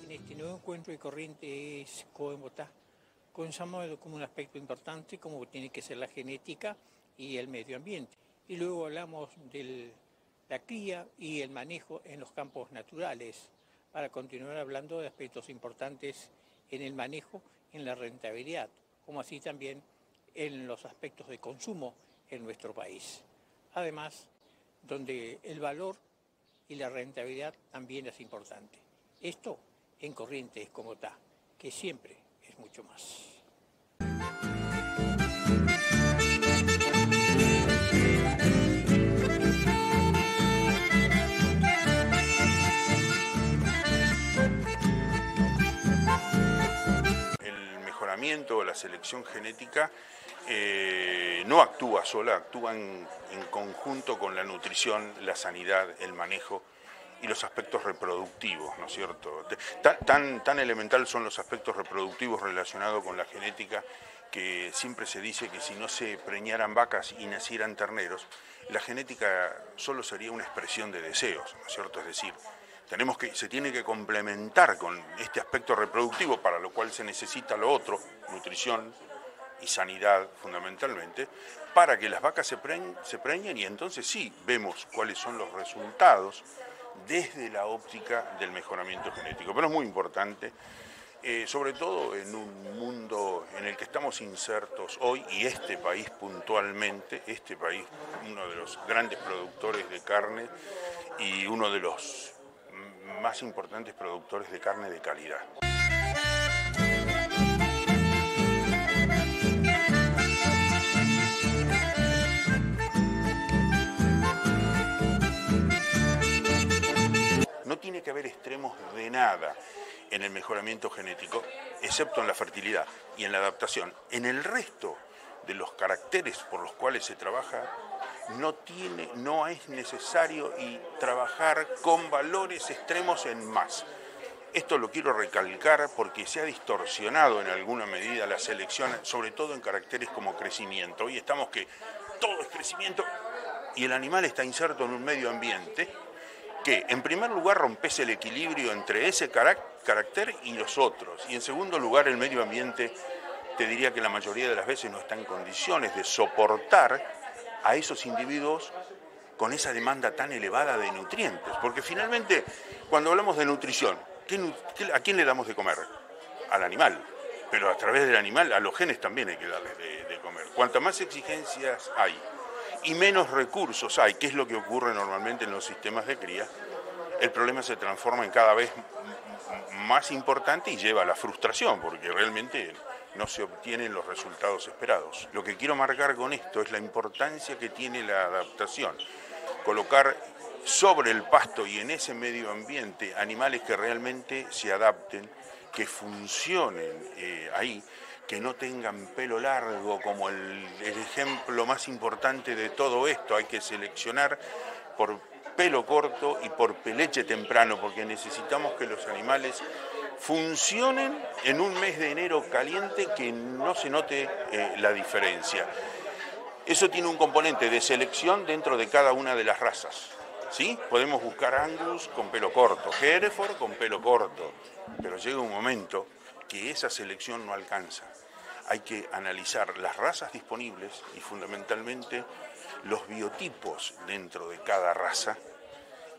En este nuevo encuentro de Corrientes Coen-Botá comenzamos como un aspecto importante, como tiene que ser la genética y el medio ambiente. Y luego hablamos de la cría y el manejo en los campos naturales, para continuar hablando de aspectos importantes en el manejo, en la rentabilidad, como así también en los aspectos de consumo en nuestro país. Además, donde el valor y la rentabilidad también es importante. Esto en Corrientes Coen-Botá, que siempre es mucho más. El mejoramiento o la selección genética no actúa sola, actúa en conjunto con la nutrición, la sanidad, el manejo y los aspectos reproductivos, ¿no es cierto? Tan elemental son los aspectos reproductivos relacionados con la genética, que siempre se dice que si no se preñaran vacas y nacieran terneros, la genética solo sería una expresión de deseos, ¿no es cierto? Es decir, se tiene que complementar con este aspecto reproductivo, para lo cual se necesita lo otro, nutrición y sanidad fundamentalmente, para que las vacas se preñen, y entonces sí vemos cuáles son los resultados desde la óptica del mejoramiento genético. Pero es muy importante, sobre todo en un mundo en el que estamos insertos hoy, y este país puntualmente, este país, uno de los grandes productores de carne y uno de los más importantes productores de carne de calidad. No tiene que haber extremos de nada en el mejoramiento genético, excepto en la fertilidad y en la adaptación. En el resto de los caracteres por los cuales se trabaja, no es necesario trabajar con valores extremos en más. Esto lo quiero recalcar porque se ha distorsionado en alguna medida la selección, sobre todo en caracteres como crecimiento. Hoy estamos que todo es crecimiento y el animal está inserto en un medio ambiente que, en primer lugar, rompes el equilibrio entre ese carácter y los otros. Y en segundo lugar, el medio ambiente, te diría que la mayoría de las veces no está en condiciones de soportar a esos individuos con esa demanda tan elevada de nutrientes. Porque finalmente, cuando hablamos de nutrición, ¿a quién le damos de comer? Al animal. Pero a través del animal, a los genes también hay que darles de comer. Cuantas más exigencias hay y menos recursos hay, que es lo que ocurre normalmente en los sistemas de cría, el problema se transforma en cada vez más importante y lleva a la frustración, porque realmente no se obtienen los resultados esperados. Lo que quiero marcar con esto es la importancia que tiene la adaptación. Colocar sobre el pasto y en ese medio ambiente animales que realmente se adapten, que funcionen ahí, que no tengan pelo largo, como el ejemplo más importante de todo esto. Hay que seleccionar por pelo corto y por peleche temprano, porque necesitamos que los animales funcionen en un mes de enero caliente, que no se note la diferencia. Eso tiene un componente de selección dentro de cada una de las razas, ¿sí? Podemos buscar Angus con pelo corto, Hereford con pelo corto, pero llega un momento que esa selección no alcanza. Hay que analizar las razas disponibles y fundamentalmente los biotipos dentro de cada raza,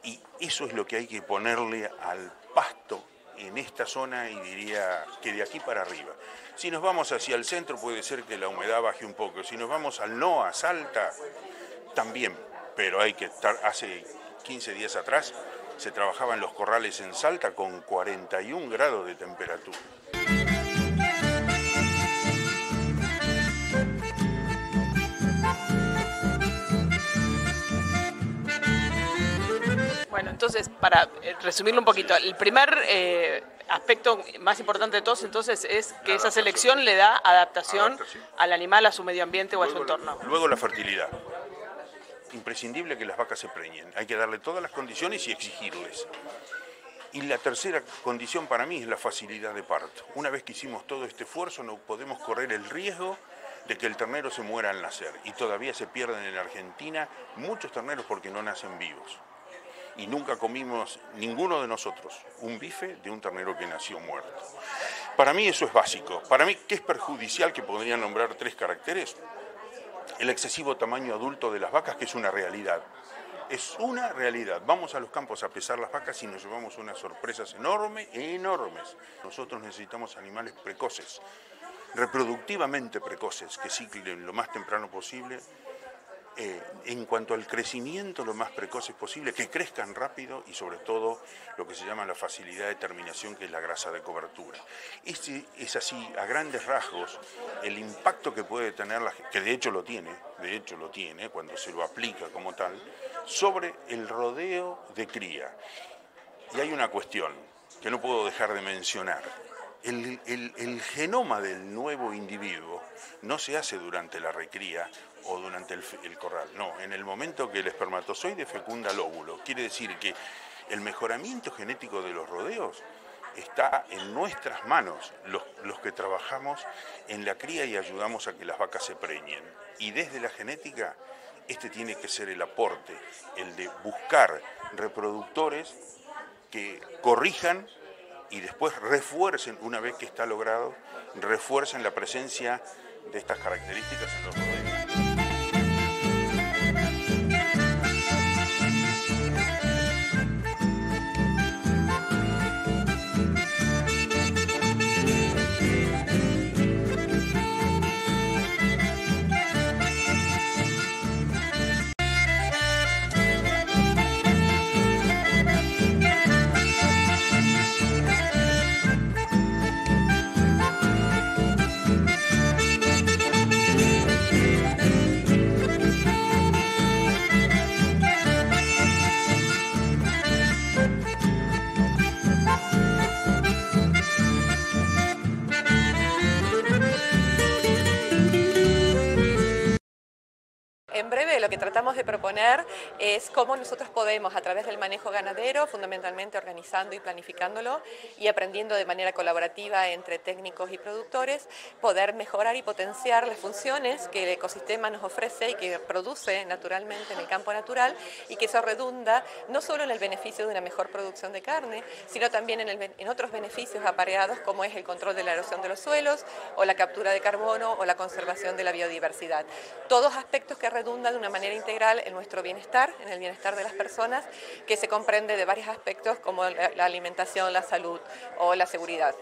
y eso es lo que hay que ponerle al pasto en esta zona, y diría que de aquí para arriba. Si nos vamos hacia el centro puede ser que la humedad baje un poco, si nos vamos al NOA, Salta, también, pero hay que estar. Hace 15 días atrás se trabajaba en los corrales en Salta con 41 grados de temperatura. Bueno, entonces, para resumirlo un poquito, el primer aspecto más importante de todos entonces es que esa selección le da adaptación al animal, a su medio ambiente o a su entorno. Luego la fertilidad. Imprescindible que las vacas se preñen. Hay que darle todas las condiciones y exigirles. Y la tercera condición para mí es la facilidad de parto. Una vez que hicimos todo este esfuerzo, no podemos correr el riesgo de que el ternero se muera al nacer. Y todavía se pierden en Argentina muchos terneros porque no nacen vivos. Y nunca comimos, ninguno de nosotros, un bife de un ternero que nació muerto. Para mí eso es básico. Para mí, ¿qué es perjudicial? Que podría nombrar 3 caracteres. El excesivo tamaño adulto de las vacas, que es una realidad. Es una realidad. Vamos a los campos a pesar las vacas y nos llevamos unas sorpresas enormes. Nosotros necesitamos animales precoces, reproductivamente precoces, que ciclen lo más temprano posible. En cuanto al crecimiento, lo más precoces posible, que crezcan rápido y sobre todo lo que se llama la facilidad de terminación, que es la grasa de cobertura. Es así, a grandes rasgos, el impacto que puede tener, que de hecho lo tiene cuando se lo aplica como tal, sobre el rodeo de cría. Y hay una cuestión que no puedo dejar de mencionar. El genoma del nuevo individuo no se hace durante la recría o durante el corral, no, en el momento que el espermatozoide fecunda el óvulo. Quiere decir que el mejoramiento genético de los rodeos está en nuestras manos, los que trabajamos en la cría y ayudamos a que las vacas se preñen. Y desde la genética, este tiene que ser el aporte, el de buscar reproductores que corrijan y después refuercen, una vez que está logrado, refuercen la presencia de estas características en los rodeos. En breve, lo que tratamos de proponer es cómo nosotros podemos, a través del manejo ganadero, fundamentalmente organizando y planificándolo y aprendiendo de manera colaborativa entre técnicos y productores, poder mejorar y potenciar las funciones que el ecosistema nos ofrece y que produce naturalmente en el campo natural, y que eso redunda no solo en el beneficio de una mejor producción de carne, sino también en otros beneficios apareados, como es el control de la erosión de los suelos, o la captura de carbono, o la conservación de la biodiversidad. Todos aspectos que redundan de una manera integral en nuestro bienestar, en el bienestar de las personas, que se comprende de varios aspectos como la alimentación, la salud o la seguridad.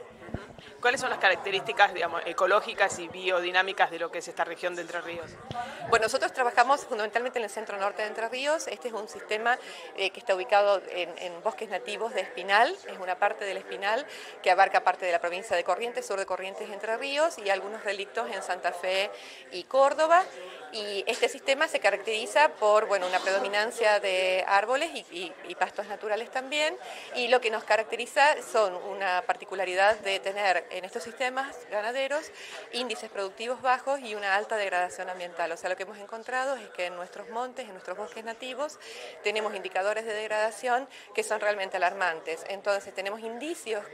¿Cuáles son las características, digamos, ecológicas y biodinámicas de lo que es esta región de Entre Ríos? Bueno, nosotros trabajamos fundamentalmente en el centro norte de Entre Ríos. Este es un sistema que está ubicado en bosques nativos de espinal. Es una parte del espinal que abarca parte de la provincia de Corrientes, sur de Corrientes, Entre Ríos, y algunos relictos en Santa Fe y Córdoba. Y este sistema se caracteriza por, bueno, una predominancia de árboles y pastos naturales también, y lo que nos caracteriza son una particularidad de tener en estos sistemas ganaderos índices productivos bajos y una alta degradación ambiental. O sea, lo que hemos encontrado es que en nuestros montes, en nuestros bosques nativos, tenemos indicadores de degradación que son realmente alarmantes. Entonces tenemos indicios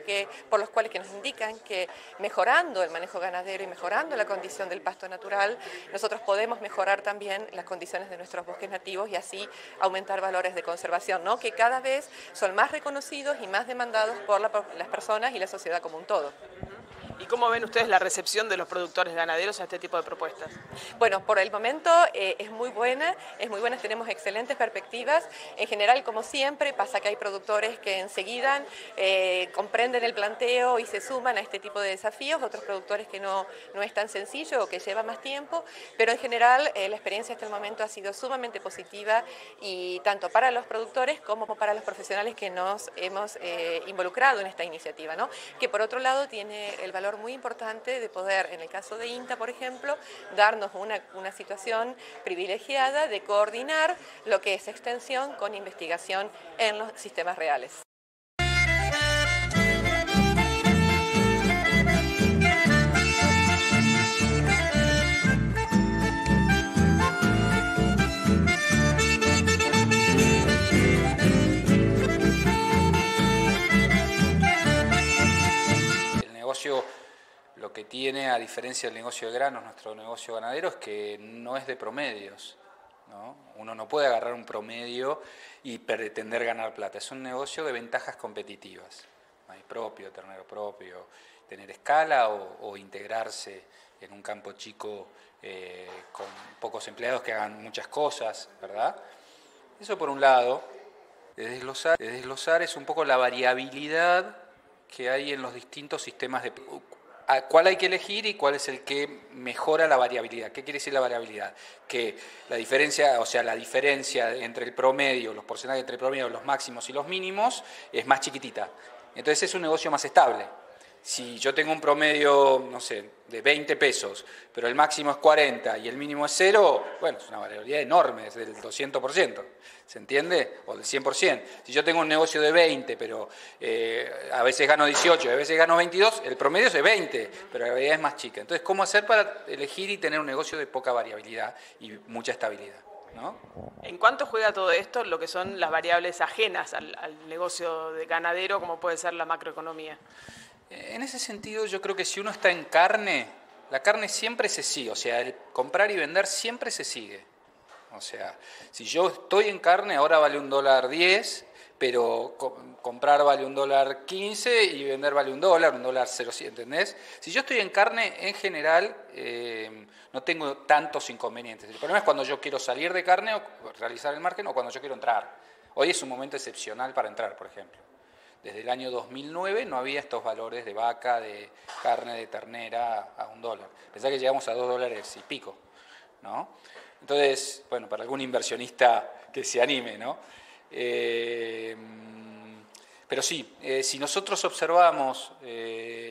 por los cuales nos indican que mejorando el manejo ganadero y mejorando la condición del pasto natural, nosotros podemos mejorar también las condiciones de nuestros bosques nativos y así aumentar valores de conservación, ¿no? Que cada vez son más reconocidos y más demandados por las personas y la sociedad como un todo. ¿Y cómo ven ustedes la recepción de los productores ganaderos a este tipo de propuestas? Bueno, por el momento es muy buena, tenemos excelentes perspectivas. En general, como siempre, pasa que hay productores que enseguida comprenden el planteo y se suman a este tipo de desafíos, otros productores que no es tan sencillo o que lleva más tiempo, pero en general la experiencia hasta el momento ha sido sumamente positiva, y tanto para los productores como para los profesionales que nos hemos involucrado en esta iniciativa, ¿no? Que por otro lado tiene el valor muy importante de poder, en el caso de INTA, por ejemplo, darnos una situación privilegiada de coordinar lo que es extensión con investigación en los sistemas reales. negocio lo que tiene, a diferencia del negocio de granos, nuestro negocio ganadero, es que no es de promedios, ¿no? Uno no puede agarrar un promedio y pretender ganar plata. Es un negocio de ventajas competitivas. Maíz propio, ternero propio, tener escala o integrarse en un campo chico con pocos empleados que hagan muchas cosas, ¿verdad? Eso por un lado. Desglosar es un poco la variabilidad que hay en los distintos sistemas de... ¿Cuál hay que elegir y cuál es el que mejora la variabilidad? ¿Qué quiere decir la variabilidad? Que la diferencia, o sea, la diferencia entre el promedio, los porcentajes entre el promedio, los máximos y los mínimos, es más chiquitita. Entonces es un negocio más estable. Si yo tengo un promedio, no sé, de 20 pesos, pero el máximo es 40 y el mínimo es 0, bueno, es una variabilidad enorme, es del 200%, ¿se entiende? O del 100%. Si yo tengo un negocio de 20, pero a veces gano 18, a veces gano 22, el promedio es de 20, pero la variabilidad es más chica. Entonces, ¿cómo hacer para elegir y tener un negocio de poca variabilidad y mucha estabilidad, ¿no? ¿En cuánto juega todo esto lo que son las variables ajenas al negocio de ganadero, como puede ser la macroeconomía? En ese sentido, yo creo que si uno está en carne, la carne siempre se sigue, o sea, el comprar y vender siempre se sigue. O sea, si yo estoy en carne, ahora vale $1.10, pero comprar vale $1.15 y vender vale $1.07, ¿entendés? Si yo estoy en carne, en general, no tengo tantos inconvenientes. El problema es cuando yo quiero salir de carne o realizar el margen o cuando yo quiero entrar. Hoy es un momento excepcional para entrar, por ejemplo. Desde el año 2009 no había estos valores de vaca, de carne, de ternera a $1. Pensá que llegamos a $2 y pico, ¿no? Entonces, bueno, para algún inversionista que se anime, ¿no? Pero sí, si nosotros observamos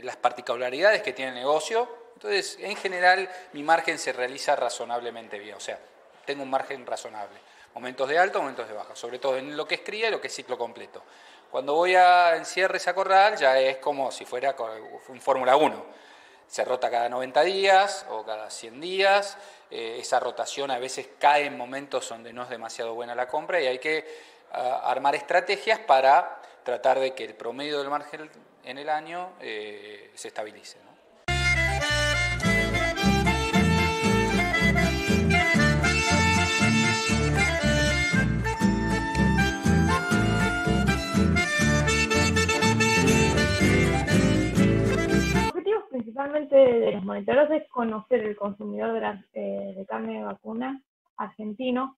las particularidades que tiene el negocio, entonces en general mi margen se realiza razonablemente bien, o sea, tengo un margen razonable. Momentos de alta, momentos de baja, sobre todo en lo que es cría y lo que es ciclo completo. Cuando voy a encierres a corral ya es como si fuera un Fórmula 1. Se rota cada 90 días o cada 100 días. Esa rotación a veces cae en momentos donde no es demasiado buena la compra y hay que armar estrategias para tratar de que el promedio del margen en el año se estabilice, ¿no? Principalmente de los monitoreos es conocer el consumidor de carne de vacuna argentino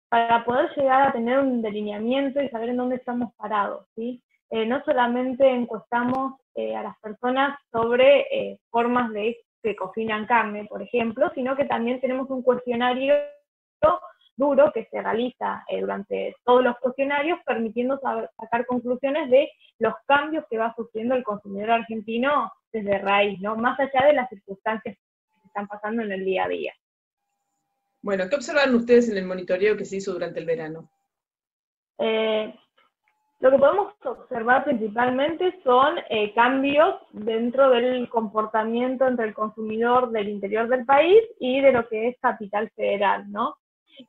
para poder llegar a tener un delineamiento y saber en dónde estamos parados, ¿sí? No solamente encuestamos a las personas sobre formas de que cocinan carne, por ejemplo, sino que también tenemos un cuestionario duro que se realiza durante todos los cuestionarios, permitiendo sacar conclusiones de los cambios que va sufriendo el consumidor argentino desde raíz, ¿no? Más allá de las circunstancias que están pasando en el día a día. Bueno, ¿qué observaron ustedes en el monitoreo que se hizo durante el verano? Lo que podemos observar principalmente son cambios dentro del comportamiento entre el consumidor del interior del país y de lo que es Capital Federal, ¿no?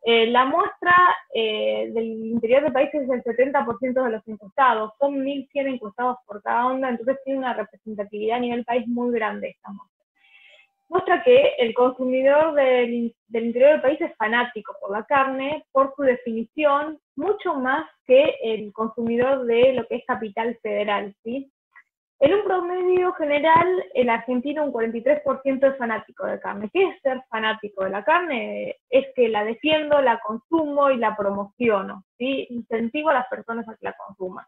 La muestra del interior del país es el 70% de los encuestados, son 1.100 encuestados por cada onda, entonces tiene una representatividad a nivel país muy grande esta muestra. Muestra que el consumidor del interior del país es fanático por la carne, por su definición, mucho más que el consumidor de lo que es Capital Federal, ¿sí? En un promedio general, el argentino un 43% es fanático de carne. ¿Qué es ser fanático de la carne? Es que la defiendo, la consumo y la promociono, ¿sí? Incentivo a las personas a que la consuman.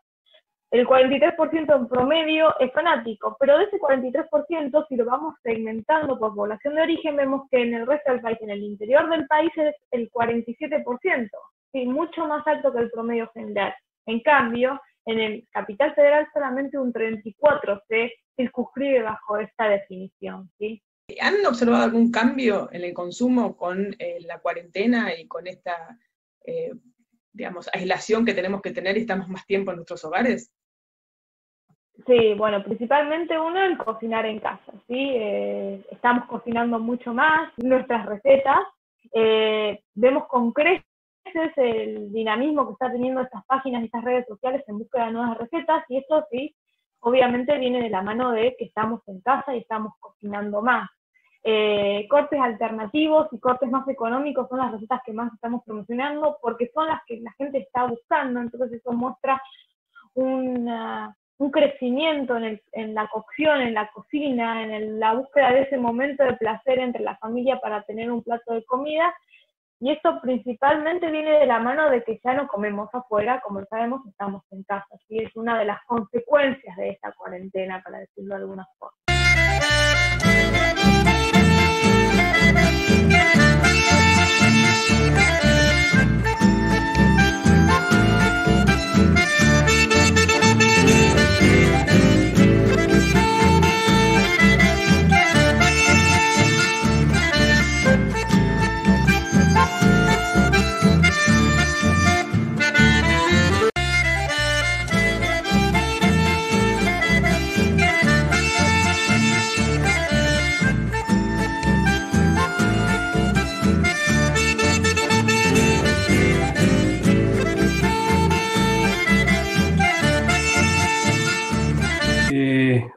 El 43% en promedio es fanático, pero de ese 43%, si lo vamos segmentando por población de origen, vemos que en el resto del país, en el interior del país, es el 47%, ¿sí? Mucho más alto que el promedio general. En cambio, en el Capital Federal solamente un 34% se circunscribe bajo esta definición, ¿sí? ¿Han observado algún cambio en el consumo con la cuarentena y con esta, digamos, aislación que tenemos que tener y estamos más tiempo en nuestros hogares? Sí, bueno, principalmente uno, el cocinar en casa, ¿sí? Estamos cocinando mucho más nuestras recetas, vemos con creces el dinamismo que está teniendo estas páginas y estas redes sociales en búsqueda de nuevas recetas, y esto sí obviamente viene de la mano de que estamos en casa y estamos cocinando más. Cortes alternativos y cortes más económicos son las recetas que más estamos promocionando porque son las que la gente está buscando, entonces eso muestra un crecimiento en la cocción, en la cocina, en la búsqueda de ese momento de placer entre la familia para tener un plato de comida, y esto principalmente viene de la mano de que ya no comemos afuera, como sabemos, estamos en casa, ¿sí? Es una de las consecuencias de esta cuarentena, para decirlo de alguna forma.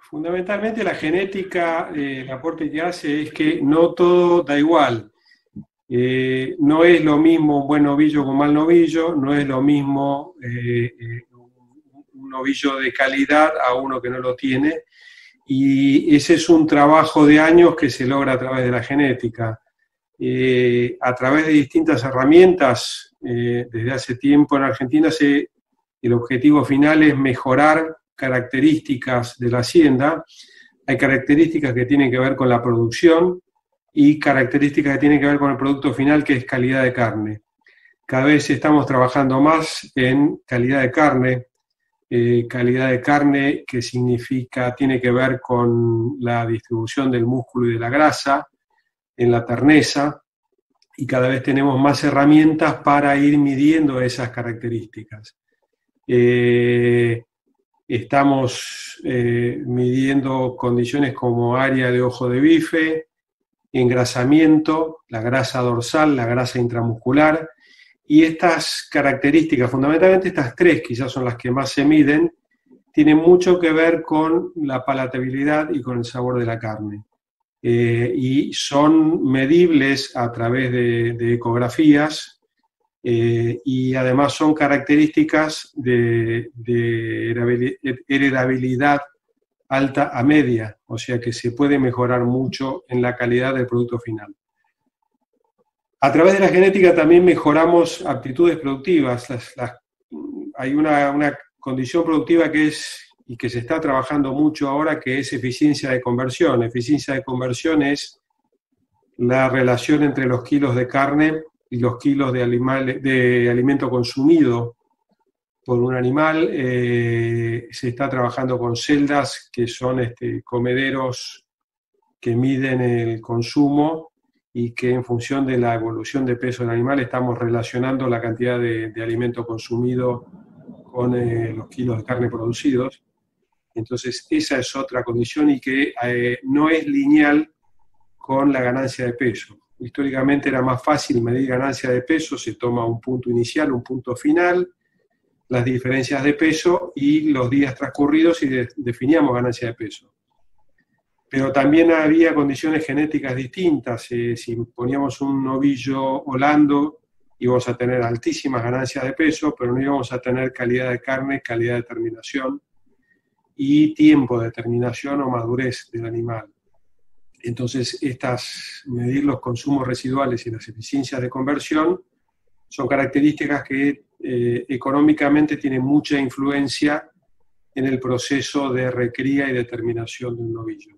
Fundamentalmente la genética, el aporte que hace es que no todo da igual. No es lo mismo un buen novillo con un mal novillo, no es lo mismo un novillo de calidad a uno que no lo tiene, y ese es un trabajo de años que se logra a través de la genética. A través de distintas herramientas, desde hace tiempo en Argentina el objetivo final es mejorar características de la hacienda. Hay características que tienen que ver con la producción y características que tienen que ver con el producto final, que es calidad de carne. Cada vez estamos trabajando más en calidad de carne que significa, tiene que ver con la distribución del músculo y de la grasa en la terneza, y cada vez tenemos más herramientas para ir midiendo esas características. Estamos midiendo condiciones como área de ojo de bife, engrasamiento, la grasa dorsal, la grasa intramuscular, y estas características, fundamentalmente estas tres quizás son las que más se miden, tienen mucho que ver con la palatabilidad y con el sabor de la carne. Y son medibles a través de ecografías, y además son características de heredabilidad alta a media, o sea que se puede mejorar mucho en la calidad del producto final. A través de la genética también mejoramos aptitudes productivas. Hay una condición productiva que es, y que se está trabajando mucho ahora, que es eficiencia de conversión. Eficiencia de conversión es la relación entre los kilos de carne y los kilos de alimento consumido por un animal. Se está trabajando con celdas, que son comederos que miden el consumo y que en función de la evolución de peso del animal estamos relacionando la cantidad de alimento consumido con los kilos de carne producidos. Entonces esa es otra condición, y que no es lineal con la ganancia de peso. Históricamente era más fácil medir ganancia de peso, se toma un punto inicial, un punto final, las diferencias de peso y los días transcurridos, y definíamos ganancia de peso. Pero también había condiciones genéticas distintas. Si poníamos un novillo holando, íbamos a tener altísimas ganancias de peso, pero no íbamos a tener calidad de carne, calidad de terminación y tiempo de terminación o madurez del animal. Entonces, medir los consumos residuales y las eficiencias de conversión son características que económicamente tienen mucha influencia en el proceso de recría y de terminación de un novillo.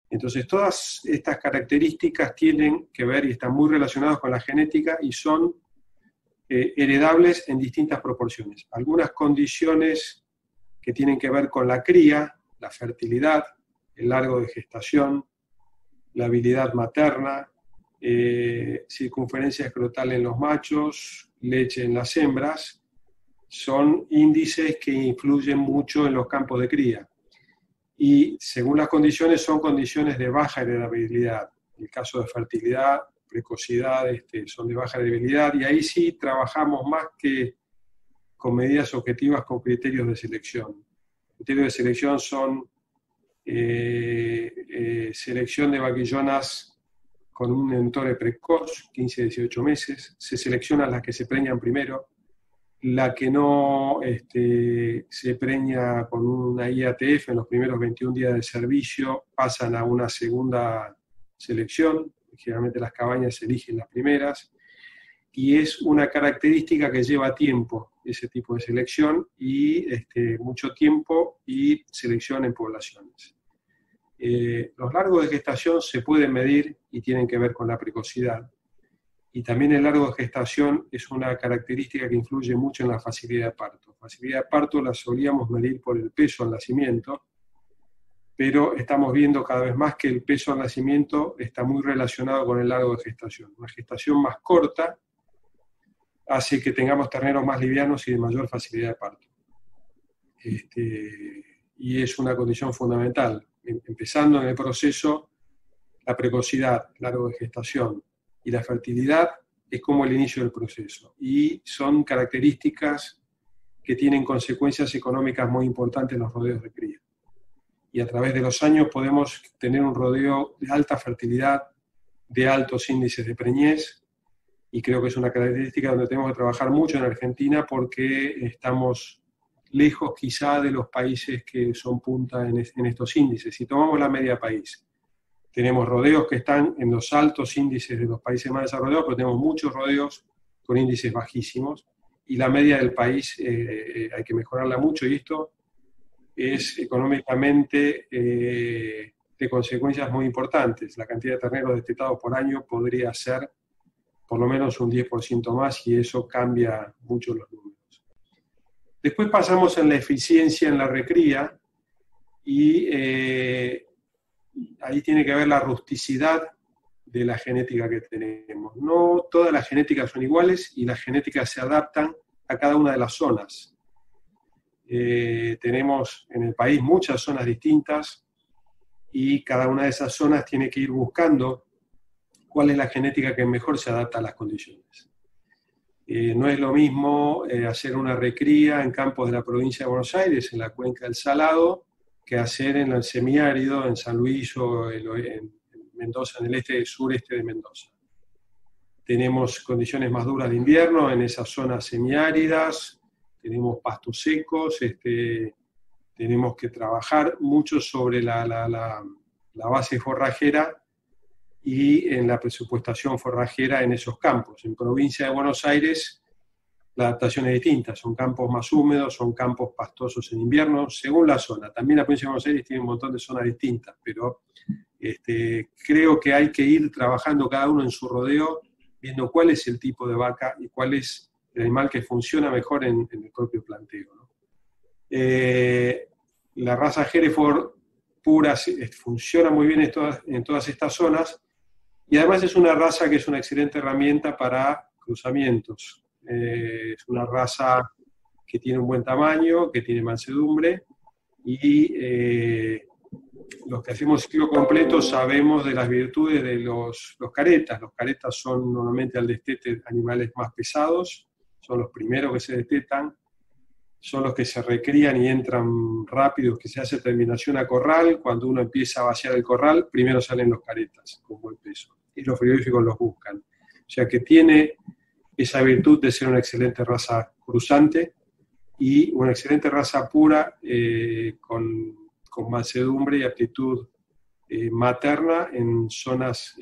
Entonces, todas estas características tienen que ver y están muy relacionadas con la genética y son heredables en distintas proporciones. Algunas condiciones que tienen que ver con la cría, la fertilidad, el largo de gestación, la habilidad materna, circunferencia escrotal en los machos, leche en las hembras, son índices que influyen mucho en los campos de cría. y según las condiciones son condiciones de baja heredabilidad. En el caso de fertilidad, precocidad, son de baja heredabilidad, y ahí sí trabajamos más que con medidas objetivas, con criterios de selección. Criterios de selección son selección de vaquillonas con un entore precoz, 15-18 meses, se seleccionan las que se preñan primero, la que no se preña con una IATF en los primeros 21 días de servicio pasan a una segunda selección, generalmente las cabañas eligen las primeras, y es una característica que lleva tiempo, ese tipo de selección, y mucho tiempo y selección en poblaciones. Los largos de gestación se pueden medir y tienen que ver con la precocidad. Y también el largo de gestación es una característica que influye mucho en la facilidad de parto. La facilidad de parto la solíamos medir por el peso al nacimiento, pero estamos viendo cada vez más que el peso al nacimiento está muy relacionado con el largo de gestación. Una gestación más corta hace que tengamos terneros más livianos y de mayor facilidad de parto. Y es una condición fundamental. Empezando en el proceso, la precocidad, largo de gestación y la fertilidad es como el inicio del proceso. Y son características que tienen consecuencias económicas muy importantes en los rodeos de cría. Y a través de los años podemos tener un rodeo de alta fertilidad, de altos índices de preñez, y creo que es una característica donde tenemos que trabajar mucho en Argentina porque estamos lejos quizá de los países que son punta en estos índices. Si tomamos la media país, tenemos rodeos que están en los altos índices de los países más desarrollados, pero tenemos muchos rodeos con índices bajísimos, y la media del país hay que mejorarla mucho, y esto es económicamente de consecuencias muy importantes. La cantidad de terneros destetados por año podría ser por lo menos un 10% más, y eso cambia mucho los números. Después pasamos en la eficiencia en la recría, y ahí tiene que ver la rusticidad de la genética que tenemos. No todas las genéticas son iguales, y las genéticas se adaptan a cada una de las zonas. Tenemos en el país muchas zonas distintas, y cada una de esas zonas tiene que ir buscando cuál es la genética que mejor se adapta a las condiciones. No es lo mismo hacer una recría en campos de la provincia de Buenos Aires, en la cuenca del Salado, que hacer en el semiárido, en San Luis o en Mendoza, en el sureste de Mendoza. Tenemos condiciones más duras de invierno en esas zonas semiáridas, tenemos pastos secos, tenemos que trabajar mucho sobre la base forrajera y en la presupuestación forrajera en esos campos. En provincia de Buenos Aires la adaptación es distinta, son campos más húmedos, son campos pastosos en invierno, según la zona. También la provincia de Buenos Aires tiene un montón de zonas distintas, pero creo que hay que ir trabajando cada uno en su rodeo, viendo cuál es el tipo de vaca y cuál es el animal que funciona mejor en el propio planteo, ¿no? La raza Hereford pura funciona muy bien en todas estas zonas, y además es una raza que es una excelente herramienta para cruzamientos. Es una raza que tiene un buen tamaño, que tiene mansedumbre, y los que hacemos ciclo completo sabemos de las virtudes de los caretas. Los caretas son normalmente al destete animales más pesados, son los primeros que se destetan, son los que se recrían y entran rápido, que se hace terminación a corral. Cuando uno empieza a vaciar el corral, primero salen los caretas con buen peso, y los frigoríficos los buscan. O sea que tiene esa virtud de ser una excelente raza cruzante y una excelente raza pura con mansedumbre y aptitud materna en zonas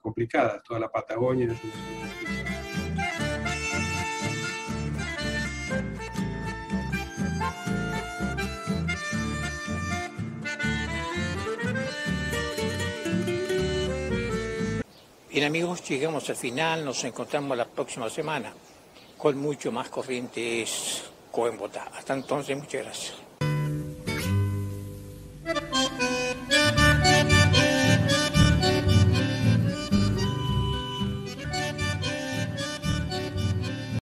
complicadas, toda la Patagonia. Bien amigos, llegamos al final, nos encontramos la próxima semana con mucho más Corrientes Coen Bogotá. Hasta entonces, muchas gracias.